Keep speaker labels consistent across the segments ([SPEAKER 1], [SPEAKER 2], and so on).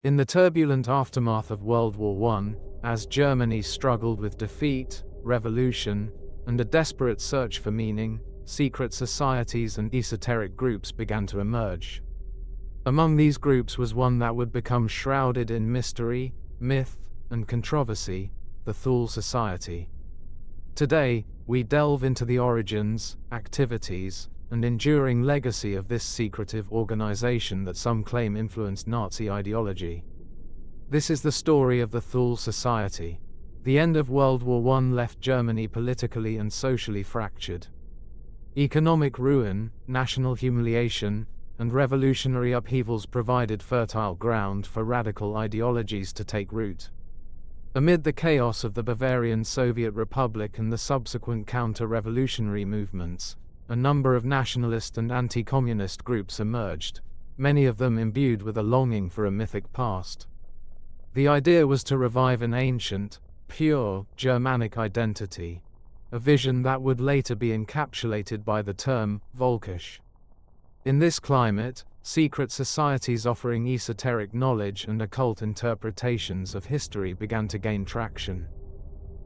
[SPEAKER 1] In the turbulent aftermath of World War I, as Germany struggled with defeat, revolution, and a desperate search for meaning, secret societies and esoteric groups began to emerge. Among these groups was one that would become shrouded in mystery, myth, and controversy, the Thule Society. Today, we delve into the origins, activities, and enduring legacy of this secretive organization that some claim influenced Nazi ideology. This is the story of the Thule Society. The end of World War I left Germany politically and socially fractured. Economic ruin, national humiliation, and revolutionary upheavals provided fertile ground for radical ideologies to take root. Amid the chaos of the Bavarian Soviet Republic and the subsequent counter-revolutionary movements, a number of nationalist and anti-communist groups emerged, many of them imbued with a longing for a mythic past. The idea was to revive an ancient, pure, Germanic identity, a vision that would later be encapsulated by the term Völkisch. In this climate, secret societies offering esoteric knowledge and occult interpretations of history began to gain traction.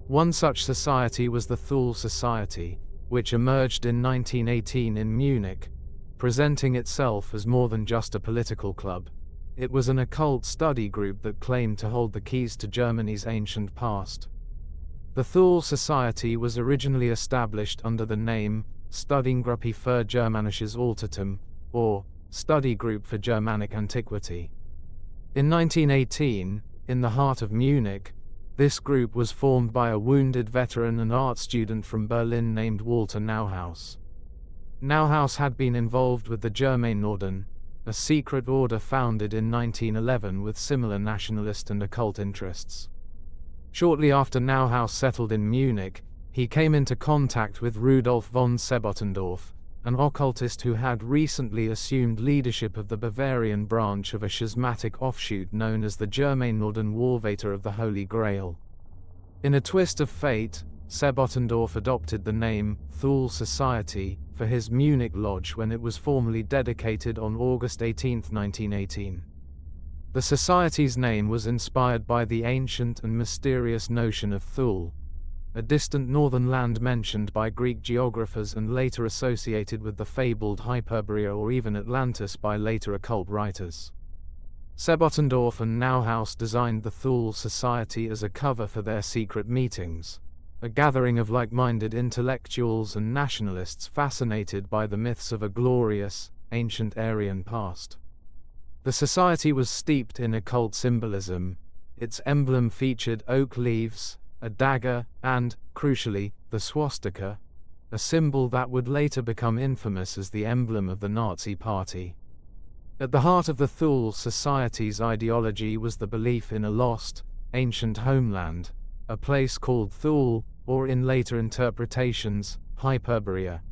[SPEAKER 1] One such society was the Thule Society, which emerged in 1918 in Munich, presenting itself as more than just a political club. It was an occult study group that claimed to hold the keys to Germany's ancient past. The Thule Society was originally established under the name Studiengruppe für Germanisches Altertum, or Study Group for Germanic Antiquity. In 1918, in the heart of Munich, this group was formed by a wounded veteran and art student from Berlin named Walter Neuhaus. Neuhaus had been involved with the Germanenorden, a secret order founded in 1911 with similar nationalist and occult interests. Shortly after Neuhaus settled in Munich, he came into contact with Rudolf von Sebottendorf, an occultist who had recently assumed leadership of the Bavarian branch of a schismatic offshoot known as the Germanenorden Wahlvater of the Holy Grail. In a twist of fate, Sebottendorf adopted the name Thule Society for his Munich lodge when it was formally dedicated on August 18, 1918. The society's name was inspired by the ancient and mysterious notion of Thule, a distant northern land mentioned by Greek geographers and later associated with the fabled Hyperborea or even Atlantis by later occult writers. Sebottendorf and Neuhaus designed the Thule Society as a cover for their secret meetings, a gathering of like-minded intellectuals and nationalists fascinated by the myths of a glorious, ancient Aryan past. The society was steeped in occult symbolism. Its emblem featured oak leaves, a dagger, and, crucially, the swastika, a symbol that would later become infamous as the emblem of the Nazi Party. At the heart of the Thule Society's ideology was the belief in a lost, ancient homeland, a place called Thule, or in later interpretations, Hyperborea.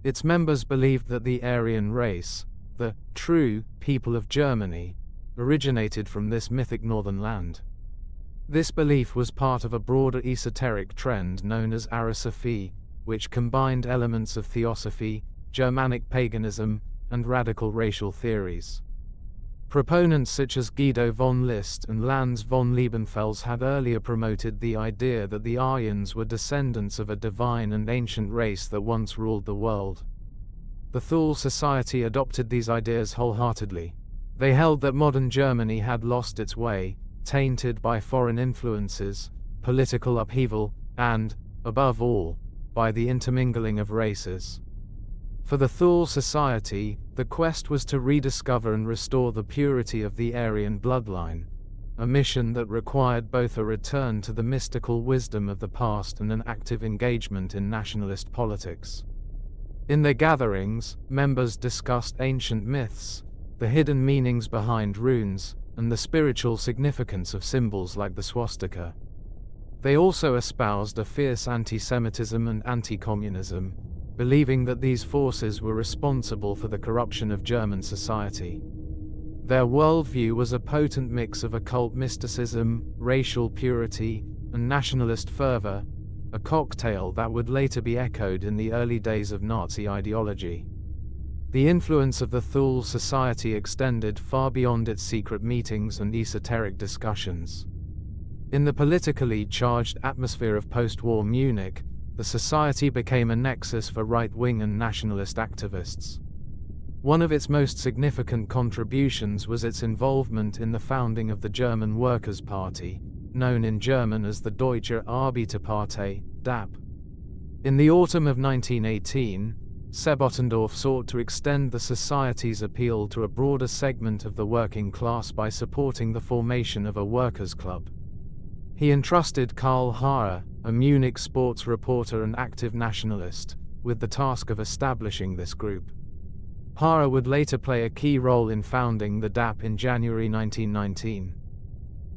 [SPEAKER 1] Its members believed that the Aryan race, the true people of Germany, originated from this mythic northern land. This belief was part of a broader esoteric trend known as Arosophy, which combined elements of theosophy, Germanic paganism, and radical racial theories. Proponents such as Guido von List and Lanz von Liebenfels had earlier promoted the idea that the Aryans were descendants of a divine and ancient race that once ruled the world. The Thule Society adopted these ideas wholeheartedly. They held that modern Germany had lost its way, tainted by foreign influences, political upheaval, and, above all, by the intermingling of races. For the Thule Society, the quest was to rediscover and restore the purity of the Aryan bloodline, a mission that required both a return to the mystical wisdom of the past and an active engagement in nationalist politics. In their gatherings, members discussed ancient myths, the hidden meanings behind runes, and the spiritual significance of symbols like the swastika. They also espoused a fierce anti-Semitism and anti-communism, believing that these forces were responsible for the corruption of German society. Their worldview was a potent mix of occult mysticism, racial purity, and nationalist fervor, a cocktail that would later be echoed in the early days of Nazi ideology. The influence of the Thule Society extended far beyond its secret meetings and esoteric discussions. In the politically charged atmosphere of post-war Munich, the society became a nexus for right-wing and nationalist activists. One of its most significant contributions was its involvement in the founding of the German Workers' Party, known in German as the Deutsche Arbeiterpartei, DAP. In the autumn of 1918, Sebottendorf sought to extend the society's appeal to a broader segment of the working class by supporting the formation of a workers' club. He entrusted Karl Haare, a Munich sports reporter and active nationalist, with the task of establishing this group. Haare would later play a key role in founding the DAP in January 1919.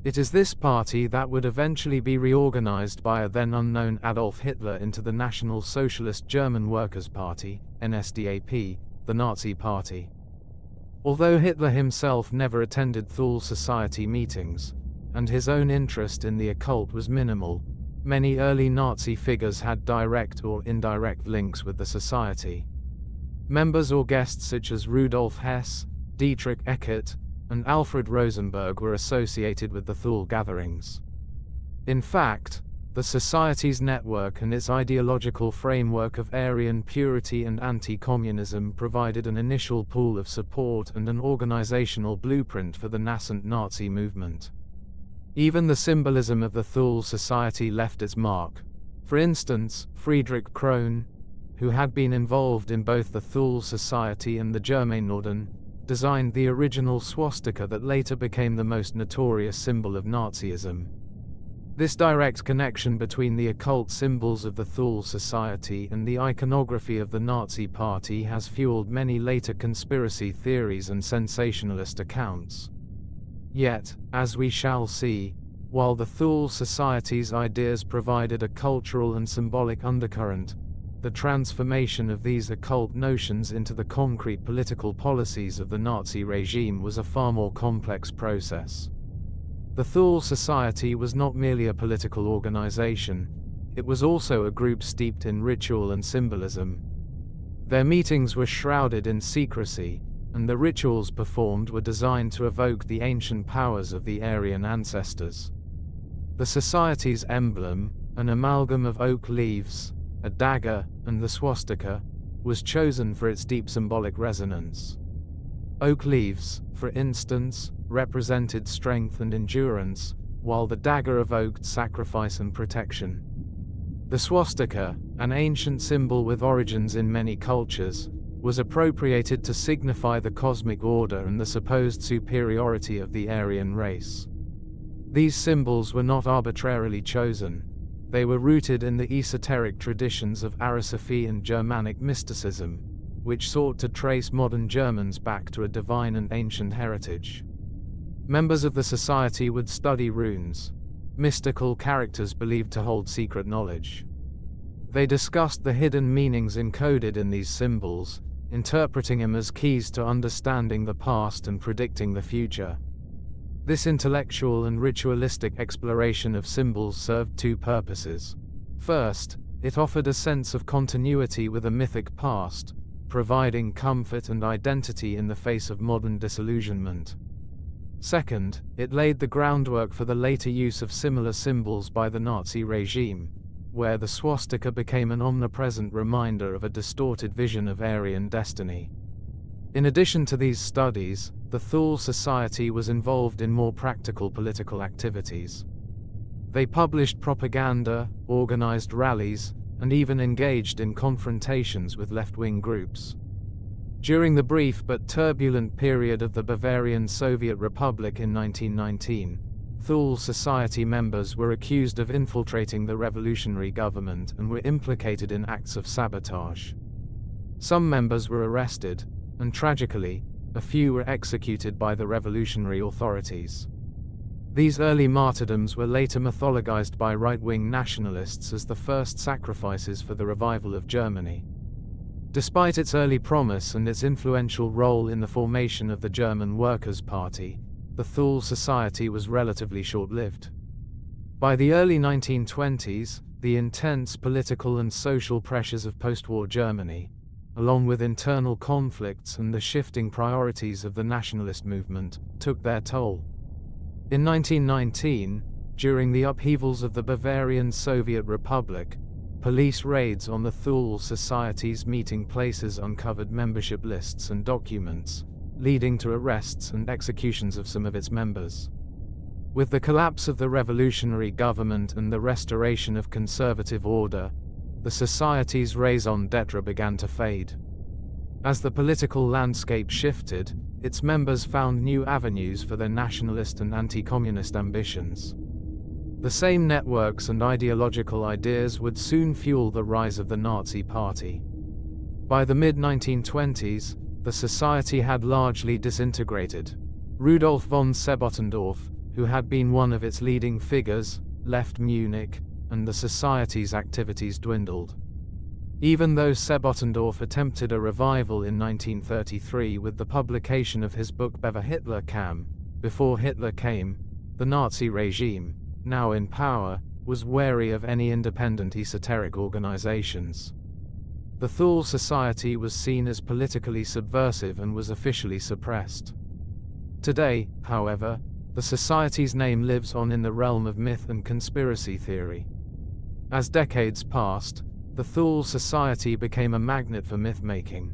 [SPEAKER 1] It is this party that would eventually be reorganized by a then unknown Adolf Hitler into the National Socialist German Workers' Party, NSDAP, the Nazi Party. Although Hitler himself never attended Thule Society meetings, and his own interest in the occult was minimal, many early Nazi figures had direct or indirect links with the society. Members or guests such as Rudolf Hess, Dietrich Eckart, and Alfred Rosenberg were associated with the Thule gatherings. In fact, the Society's network and its ideological framework of Aryan purity and anti-communism provided an initial pool of support and an organizational blueprint for the nascent Nazi movement. Even the symbolism of the Thule Society left its mark. For instance, Friedrich Krohn, who had been involved in both the Thule Society and the Germanorden, designed the original swastika that later became the most notorious symbol of Nazism. This direct connection between the occult symbols of the Thule Society and the iconography of the Nazi Party has fueled many later conspiracy theories and sensationalist accounts. Yet, as we shall see, while the Thule Society's ideas provided a cultural and symbolic undercurrent, the transformation of these occult notions into the concrete political policies of the Nazi regime was a far more complex process. The Thule Society was not merely a political organization, it was also a group steeped in ritual and symbolism. Their meetings were shrouded in secrecy, and the rituals performed were designed to evoke the ancient powers of the Aryan ancestors. The Society's emblem, an amalgam of oak leaves, a dagger, and the swastika, was chosen for its deep symbolic resonance. Oak leaves, for instance, represented strength and endurance, while the dagger evoked sacrifice and protection. The swastika, an ancient symbol with origins in many cultures, was appropriated to signify the cosmic order and the supposed superiority of the Aryan race. These symbols were not arbitrarily chosen. They were rooted in the esoteric traditions of Aristophanes and Germanic mysticism, which sought to trace modern Germans back to a divine and ancient heritage. Members of the society would study runes, mystical characters believed to hold secret knowledge. They discussed the hidden meanings encoded in these symbols, interpreting them as keys to understanding the past and predicting the future. This intellectual and ritualistic exploration of symbols served two purposes. First, it offered a sense of continuity with a mythic past, providing comfort and identity in the face of modern disillusionment. Second, it laid the groundwork for the later use of similar symbols by the Nazi regime, where the swastika became an omnipresent reminder of a distorted vision of Aryan destiny. In addition to these studies, the Thule Society was involved in more practical political activities. They published propaganda, organized rallies, and even engaged in confrontations with left-wing groups. During the brief but turbulent period of the Bavarian Soviet Republic in 1919, Thule Society members were accused of infiltrating the revolutionary government and were implicated in acts of sabotage. Some members were arrested, and tragically, a few were executed by the revolutionary authorities. These early martyrdoms were later mythologized by right-wing nationalists as the first sacrifices for the revival of Germany. Despite its early promise and its influential role in the formation of the German Workers' Party, the Thule Society was relatively short-lived. By the early 1920s, the intense political and social pressures of post-war Germany, along with internal conflicts and the shifting priorities of the nationalist movement, took their toll. In 1919, during the upheavals of the Bavarian Soviet Republic, police raids on the Thule Society's meeting places uncovered membership lists and documents, leading to arrests and executions of some of its members. With the collapse of the revolutionary government and the restoration of conservative order, the Society's raison d'etre began to fade. As the political landscape shifted, its members found new avenues for their nationalist and anti-communist ambitions. The same networks and ideological ideas would soon fuel the rise of the Nazi Party. By the mid-1920s, the Society had largely disintegrated. Rudolf von Sebottendorf, who had been one of its leading figures, left Munich, and the Society's activities dwindled. Even though Sebottendorf attempted a revival in 1933 with the publication of his book Bevor Hitler kam, Before Hitler Came, the Nazi regime, now in power, was wary of any independent esoteric organizations. The Thule Society was seen as politically subversive and was officially suppressed. Today, however, the Society's name lives on in the realm of myth and conspiracy theory. As decades passed, the Thule Society became a magnet for myth-making.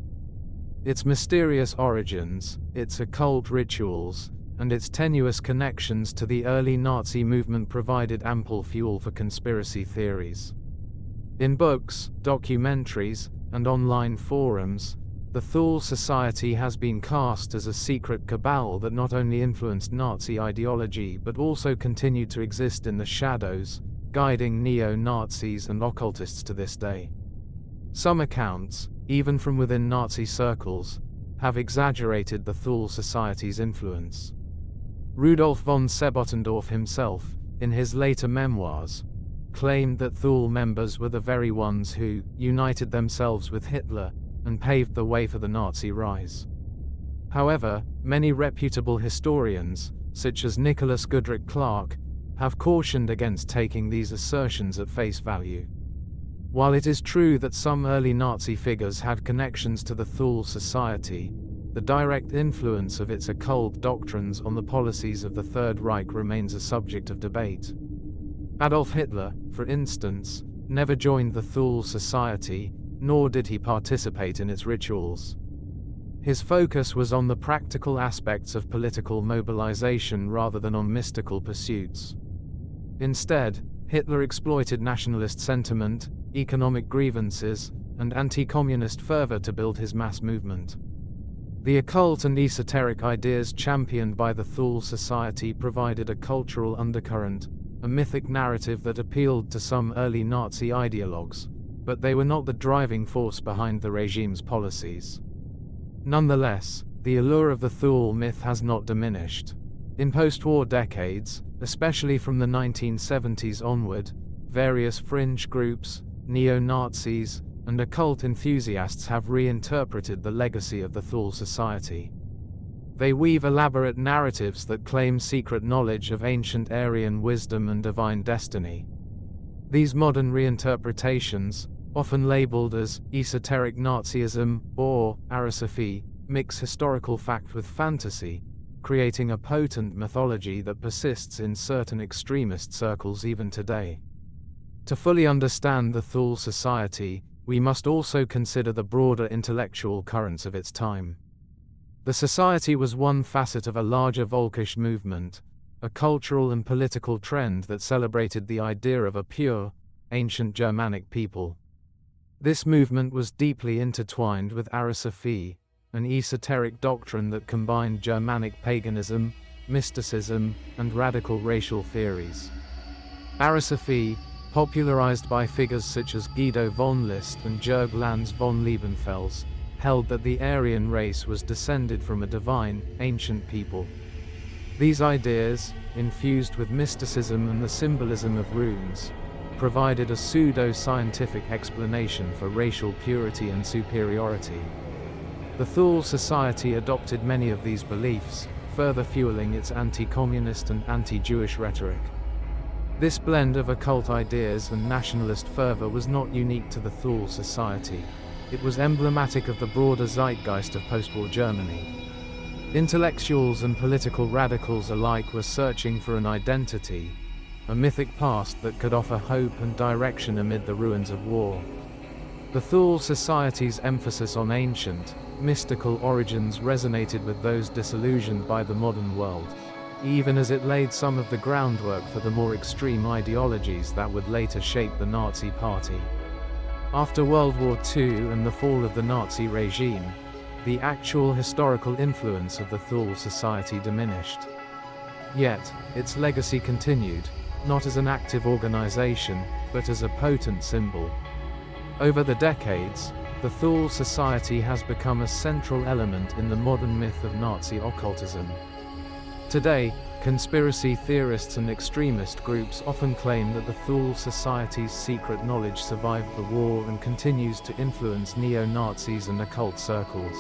[SPEAKER 1] Its mysterious origins, its occult rituals, and its tenuous connections to the early Nazi movement provided ample fuel for conspiracy theories. In books, documentaries, and online forums, the Thule Society has been cast as a secret cabal that not only influenced Nazi ideology but also continued to exist in the shadows, guiding neo-Nazis and occultists to this day. Some accounts, even from within Nazi circles, have exaggerated the Thule Society's influence. Rudolf von Sebottendorf himself, in his later memoirs, claimed that Thule members were the very ones who united themselves with Hitler and paved the way for the Nazi rise. However, many reputable historians, such as Nicholas Goodrick Clark, have cautioned against taking these assertions at face value. While it is true that some early Nazi figures had connections to the Thule Society, the direct influence of its occult doctrines on the policies of the Third Reich remains a subject of debate. Adolf Hitler, for instance, never joined the Thule Society, nor did he participate in its rituals. His focus was on the practical aspects of political mobilization rather than on mystical pursuits. Instead, Hitler exploited nationalist sentiment, economic grievances, and anti-communist fervor to build his mass movement. The occult and esoteric ideas championed by the Thule Society provided a cultural undercurrent, a mythic narrative that appealed to some early Nazi ideologues, but they were not the driving force behind the regime's policies. Nonetheless, the allure of the Thule myth has not diminished. In post-war decades, especially from the 1970s onward, various fringe groups, neo-Nazis, and occult enthusiasts have reinterpreted the legacy of the Thule Society. They weave elaborate narratives that claim secret knowledge of ancient Aryan wisdom and divine destiny. These modern reinterpretations, often labeled as esoteric Nazism or Arasophy, mix historical fact with fantasy, creating a potent mythology that persists in certain extremist circles even today. To fully understand the Thule Society, we must also consider the broader intellectual currents of its time. The Society was one facet of a larger Volkisch movement, a cultural and political trend that celebrated the idea of a pure, ancient Germanic people. This movement was deeply intertwined with Arasophy, an esoteric doctrine that combined Germanic paganism, mysticism, and radical racial theories. Arasophy, popularized by figures such as Guido von List and Jörg Lanz von Liebenfels, held that the Aryan race was descended from a divine, ancient people. These ideas, infused with mysticism and the symbolism of runes, provided a pseudo-scientific explanation for racial purity and superiority. The Thule Society adopted many of these beliefs, further fueling its anti-communist and anti-Jewish rhetoric. This blend of occult ideas and nationalist fervor was not unique to the Thule Society. it was emblematic of the broader zeitgeist of post-war Germany. Intellectuals and political radicals alike were searching for an identity, a mythic past that could offer hope and direction amid the ruins of war. The Thule Society's emphasis on ancient, mystical origins resonated with those disillusioned by the modern world, even as it laid some of the groundwork for the more extreme ideologies that would later shape the Nazi Party. After World War II and the fall of the Nazi regime, the actual historical influence of the Thule Society diminished. Yet, its legacy continued, not as an active organization, but as a potent symbol. Over the decades, the Thule Society has become a central element in the modern myth of Nazi occultism. Today, conspiracy theorists and extremist groups often claim that the Thule Society's secret knowledge survived the war and continues to influence neo-Nazis and occult circles.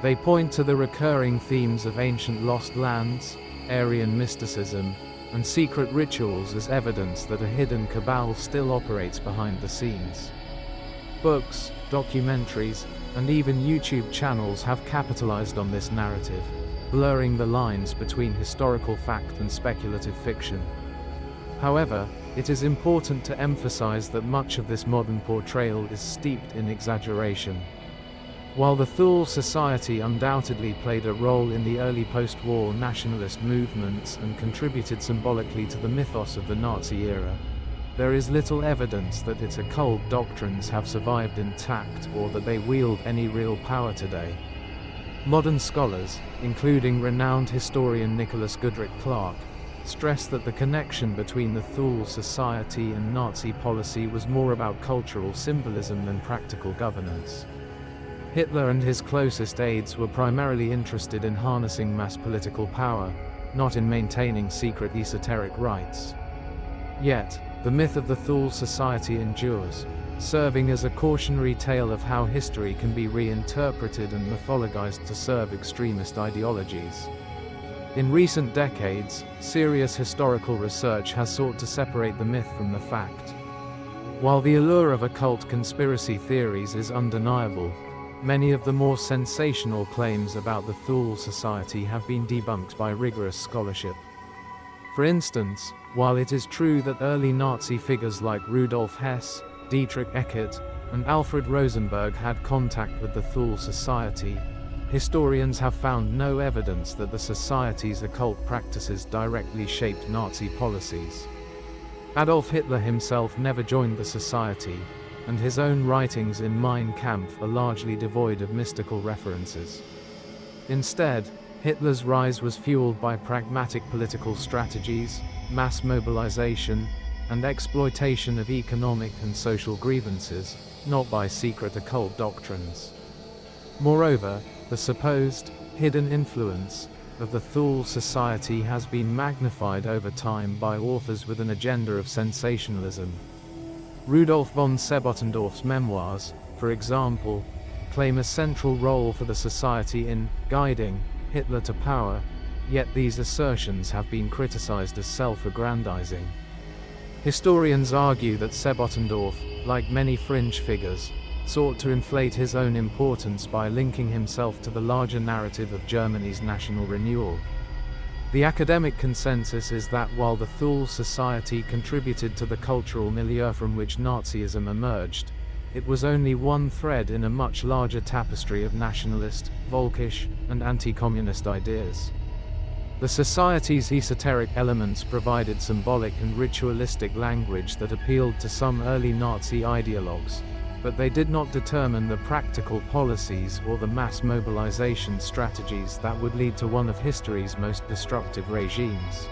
[SPEAKER 1] They point to the recurring themes of ancient lost lands, Aryan mysticism, and secret rituals as evidence that a hidden cabal still operates behind the scenes. Books, documentaries, and even YouTube channels have capitalized on this narrative, blurring the lines between historical fact and speculative fiction. However, it is important to emphasize that much of this modern portrayal is steeped in exaggeration. While the Thule Society undoubtedly played a role in the early post-war nationalist movements and contributed symbolically to the mythos of the Nazi era, there is little evidence that its occult doctrines have survived intact or that they wield any real power today. Modern scholars, including renowned historian Nicholas Goodrick Clark, stress that the connection between the Thule Society and Nazi policy was more about cultural symbolism than practical governance. Hitler and his closest aides were primarily interested in harnessing mass political power, not in maintaining secret esoteric rites. Yet, the myth of the Thule Society endures, serving as a cautionary tale of how history can be reinterpreted and mythologized to serve extremist ideologies. In recent decades, serious historical research has sought to separate the myth from the fact. While the allure of occult conspiracy theories is undeniable, many of the more sensational claims about the Thule Society have been debunked by rigorous scholarship. For instance, while it is true that early Nazi figures like Rudolf Hess, Dietrich Eckart, and Alfred Rosenberg had contact with the Thule Society, historians have found no evidence that the Society's occult practices directly shaped Nazi policies. Adolf Hitler himself never joined the Society, and his own writings in Mein Kampf are largely devoid of mystical references. Instead, Hitler's rise was fueled by pragmatic political strategies, mass mobilization, and exploitation of economic and social grievances, not by secret occult doctrines. Moreover, the supposed hidden influence of the Thule Society has been magnified over time by authors with an agenda of sensationalism. Rudolf von Sebottendorf's memoirs, for example, claim a central role for the Society in guiding Hitler to power, yet these assertions have been criticized as self-aggrandizing. Historians argue that Sebottendorf, like many fringe figures, sought to inflate his own importance by linking himself to the larger narrative of Germany's national renewal. The academic consensus is that while the Thule Society contributed to the cultural milieu from which Nazism emerged, it was only one thread in a much larger tapestry of nationalist, Völkisch, and anti-communist ideas. The Society's esoteric elements provided symbolic and ritualistic language that appealed to some early Nazi ideologues, but they did not determine the practical policies or the mass mobilization strategies that would lead to one of history's most destructive regimes.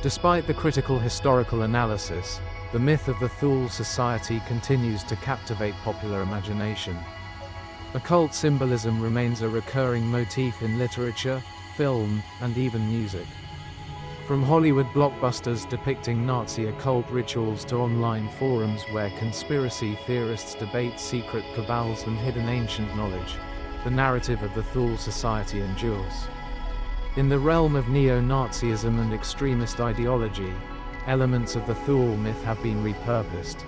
[SPEAKER 1] Despite the critical historical analysis, the myth of the Thule Society continues to captivate popular imagination. Occult symbolism remains a recurring motif in literature, film, and even music. From Hollywood blockbusters depicting Nazi occult rituals to online forums where conspiracy theorists debate secret cabals and hidden ancient knowledge, the narrative of the Thule Society endures. In the realm of neo-Nazism and extremist ideology, elements of the Thule myth have been repurposed.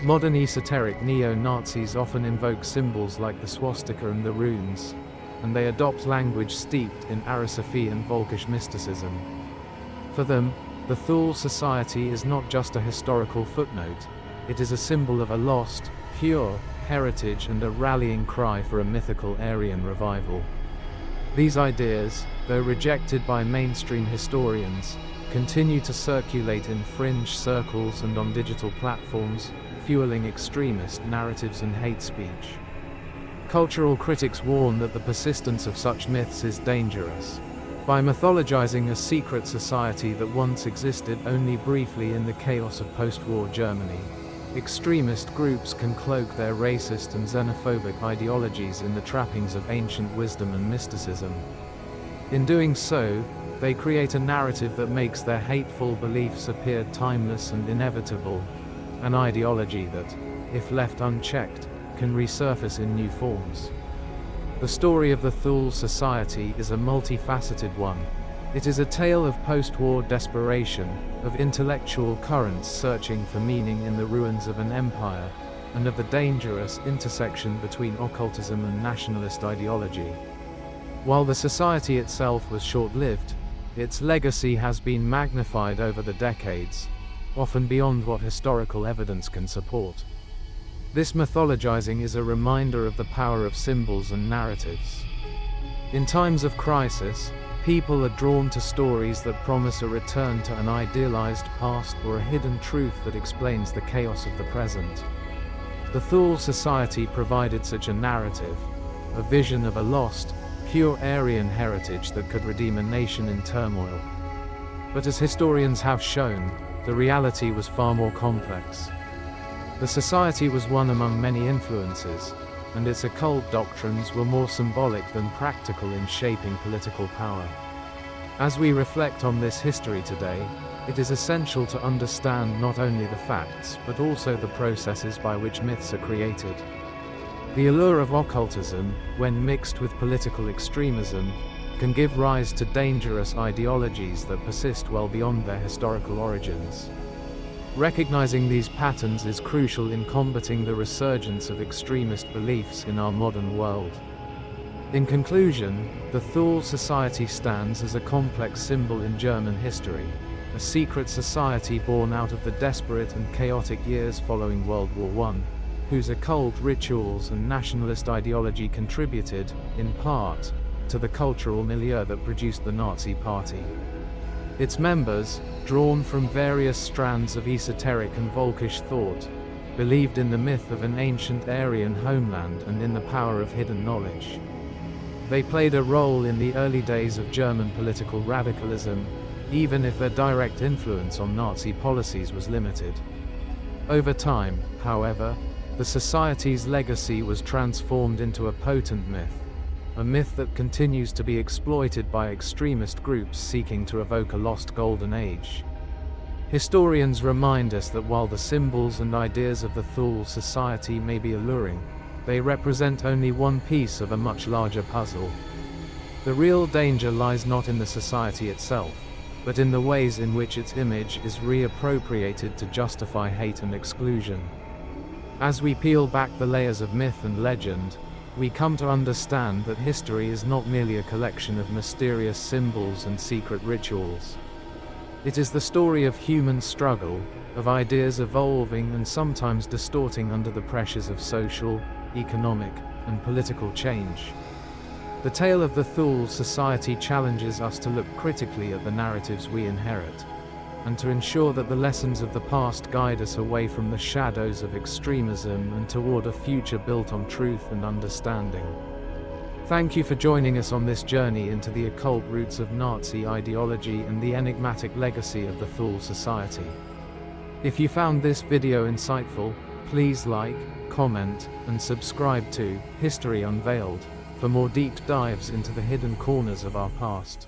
[SPEAKER 1] Modern esoteric neo-Nazis often invoke symbols like the swastika and the runes, and they adopt language steeped in Aryan and Volkish mysticism. For them, the Thule Society is not just a historical footnote, it is a symbol of a lost, pure heritage and a rallying cry for a mythical Aryan revival. These ideas, though rejected by mainstream historians, continue to circulate in fringe circles and on digital platforms, fueling extremist narratives and hate speech. Cultural critics warn that the persistence of such myths is dangerous. By mythologizing a secret society that once existed only briefly in the chaos of post-war Germany, extremist groups can cloak their racist and xenophobic ideologies in the trappings of ancient wisdom and mysticism. In doing so, they create a narrative that makes their hateful beliefs appear timeless and inevitable, an ideology that, if left unchecked, can resurface in new forms. The story of the Thule Society is a multifaceted one. It is a tale of post-war desperation, of intellectual currents searching for meaning in the ruins of an empire, and of the dangerous intersection between occultism and nationalist ideology. While the society itself was short-lived, its legacy has been magnified over the decades, often beyond what historical evidence can support. This mythologizing is a reminder of the power of symbols and narratives. In times of crisis, people are drawn to stories that promise a return to an idealized past or a hidden truth that explains the chaos of the present. The Thule Society provided such a narrative, a vision of a lost, pure Aryan heritage that could redeem a nation in turmoil. But as historians have shown, the reality was far more complex. The society was one among many influences, and its occult doctrines were more symbolic than practical in shaping political power. As we reflect on this history today, it is essential to understand not only the facts but also the processes by which myths are created. The allure of occultism, when mixed with political extremism, can give rise to dangerous ideologies that persist well beyond their historical origins. Recognizing these patterns is crucial in combating the resurgence of extremist beliefs in our modern world. In conclusion, the Thule Society stands as a complex symbol in German history, a secret society born out of the desperate and chaotic years following World War I, whose occult rituals and nationalist ideology contributed, in part, to the cultural milieu that produced the Nazi Party. Its members, drawn from various strands of esoteric and Volkish thought, believed in the myth of an ancient Aryan homeland and in the power of hidden knowledge. They played a role in the early days of German political radicalism, even if their direct influence on Nazi policies was limited. Over time, however, the society's legacy was transformed into a potent myth, a myth that continues to be exploited by extremist groups seeking to evoke a lost golden age. Historians remind us that while the symbols and ideas of the Thule Society may be alluring, they represent only one piece of a much larger puzzle. The real danger lies not in the society itself, but in the ways in which its image is reappropriated to justify hate and exclusion. As we peel back the layers of myth and legend, we come to understand that history is not merely a collection of mysterious symbols and secret rituals. It is the story of human struggle, of ideas evolving and sometimes distorting under the pressures of social, economic, and political change. The tale of the Thule Society challenges us to look critically at the narratives we inherit, and to ensure that the lessons of the past guide us away from the shadows of extremism and toward a future built on truth and understanding. Thank you for joining us on this journey into the occult roots of Nazi ideology and the enigmatic legacy of the Thule Society. If you found this video insightful, please like, comment, and subscribe to History Unveiled for more deep dives into the hidden corners of our past.